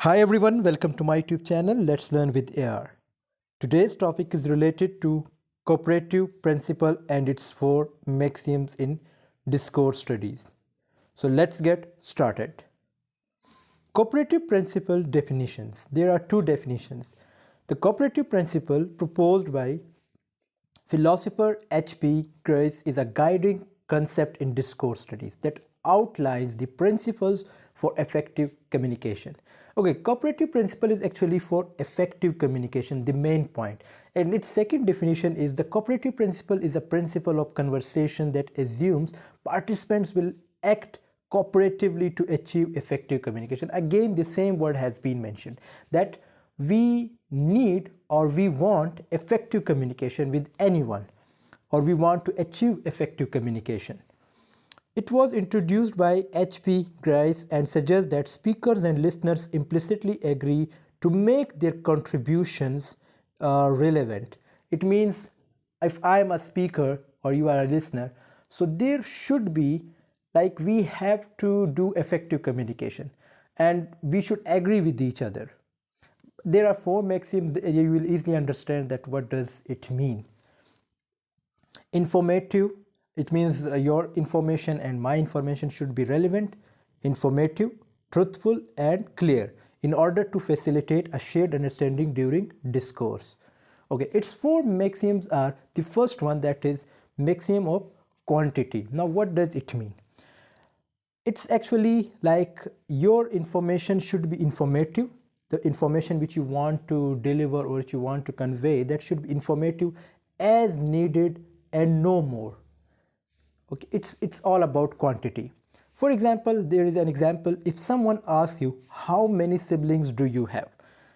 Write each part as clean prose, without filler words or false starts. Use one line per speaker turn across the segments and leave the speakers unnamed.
Hi everyone, welcome to my YouTube channel. Let's learn with AR. Today's topic is related to cooperative principle and its four maxims in discourse studies. So let's get started. Cooperative principle definitions. There are two definitions. The cooperative principle proposed by philosopher H.P. Grice is a guiding concept in discourse studies that outlines the principles for effective communication. Okay, cooperative principle is actually for effective communication, the main point. And its second definition is the cooperative principle is a principle of conversation that assumes participants will act cooperatively to achieve effective communication. Again, the same word has been mentioned, that we need or we want effective communication with anyone, or we want to achieve effective communication. It was introduced by H.P. Grice and suggests that speakers and listeners implicitly agree to make their contributions relevant. It means if I am a speaker or you are a listener, so there should be, like, we have to do effective communication and we should agree with each other. There are four maxims that you will easily understand that what does it mean. Informative, it means your information and my information should be relevant, informative, truthful and clear in order to facilitate a shared understanding during discourse. Okay, its four maxims are: the first one, that is Maxim of Quantity. Now what does it mean? It's actually like your information should be informative. The information which you want to deliver or which you want to convey, that should be informative as needed and no more. Okay, it's all about quantity. For example, there is an example: if someone asks you how many siblings do you have,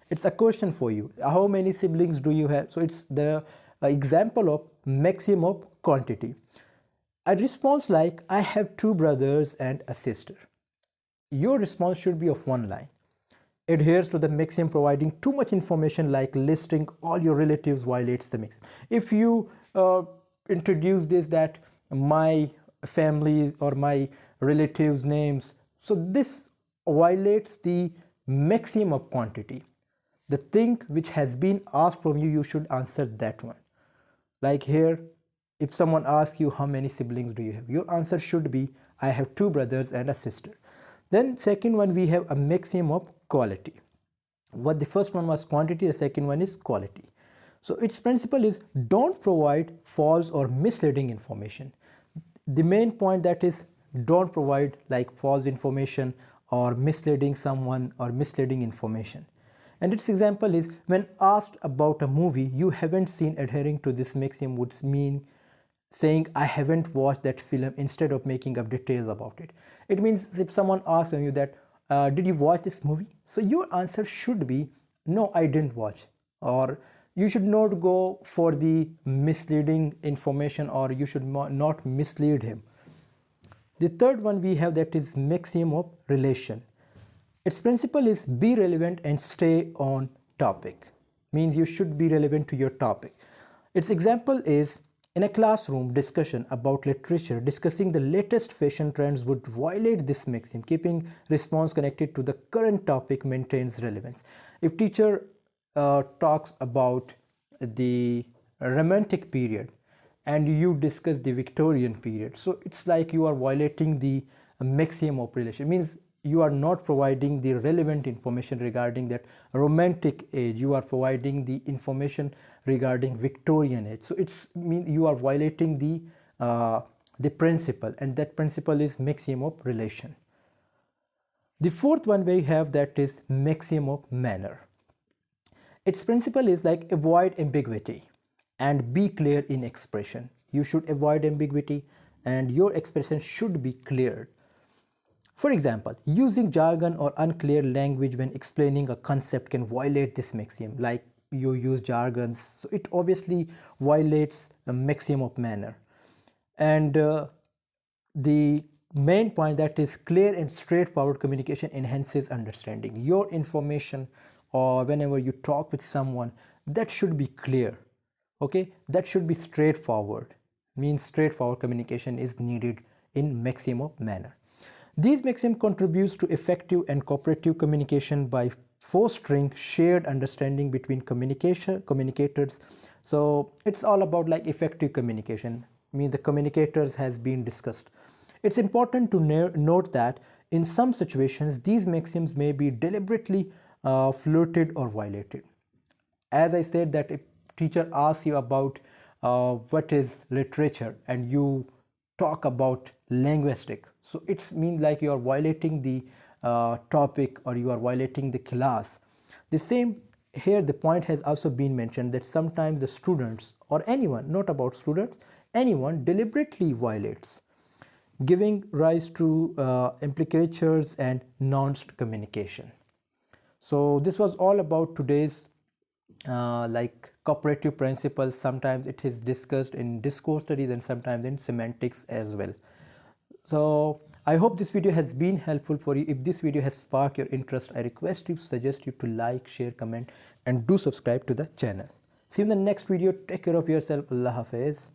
it's a question for you, how many siblings do you have? So it's the example of maxim of quantity. A response like I have two brothers and a sister, your response should be of one line. Adheres to the maxim. Providing too much information like listing all your relatives violates the maxim. If you introduce this, that my family or my relatives names, so this violates the maxim of quantity. The thing which has been asked from you, you should answer that one. Like here, if someone asks you how many siblings do you have, your answer should be I have two brothers and a sister. Then second one, we have a maxim of quality. What the first one was quantity, the second one is quality. So its principle is don't provide false or misleading information. The main point, that is don't provide like false information or misleading someone or misleading information. And its example is when asked about a movie you haven't seen, adhering to this maxim would mean saying I haven't watched that film instead of making up details about it. It means if someone asks you that did you watch this movie, so your answer should be no, I didn't watch. Or you should not go for the misleading information, or you should not mislead him. The third one we have, that is Maxim of Relation. Its principle is be relevant and stay on topic. Means you should be relevant to your topic. Its example is in a classroom discussion about literature, discussing the latest fashion trends would violate this maxim. Keeping response connected to the current topic maintains relevance. If teacher talks about the romantic period and you discuss the Victorian period, so it's like you are violating the maxim of relation. It means you are not providing the relevant information regarding that romantic age, you are providing the information regarding Victorian age. So it's mean you are violating the principle, and that principle is Maxim of Relation. The fourth one we have, that is Maxim of Manner. Its principle is like avoid ambiguity and be clear in expression. You should avoid ambiguity and your expression should be clear. For example, using jargon or unclear language when explaining a concept can violate this maxim. Like you use jargons, so it obviously violates a maxim of manner. And the main point, that is clear and straightforward communication enhances understanding. Your information or whenever you talk with someone, that should be clear. Okay, that should be straightforward. Means straightforward communication is needed in Maxim of Manner. These maxims contributes to effective and cooperative communication by fostering shared understanding between communicators. So it's all about like effective communication. I mean, the communicators has been discussed. It's important to note that in some situations these maxims may be deliberately flirted or violated. As I said, that if teacher asks you about what is literature and you talk about linguistic, so it's mean like you are violating the topic, or you are violating the class. The same here, the point has also been mentioned that sometimes the students or anyone, not about students, anyone deliberately violates, giving rise to implicatures and nuanced communication. So this was all about today's like cooperative principles. Sometimes it is discussed in discourse studies and sometimes in semantics as well. So I hope this video has been helpful for you. If this video has sparked your interest, I suggest you to like, share, comment and do subscribe to the channel. See you in the next video. Take care of yourself. Allah Hafiz.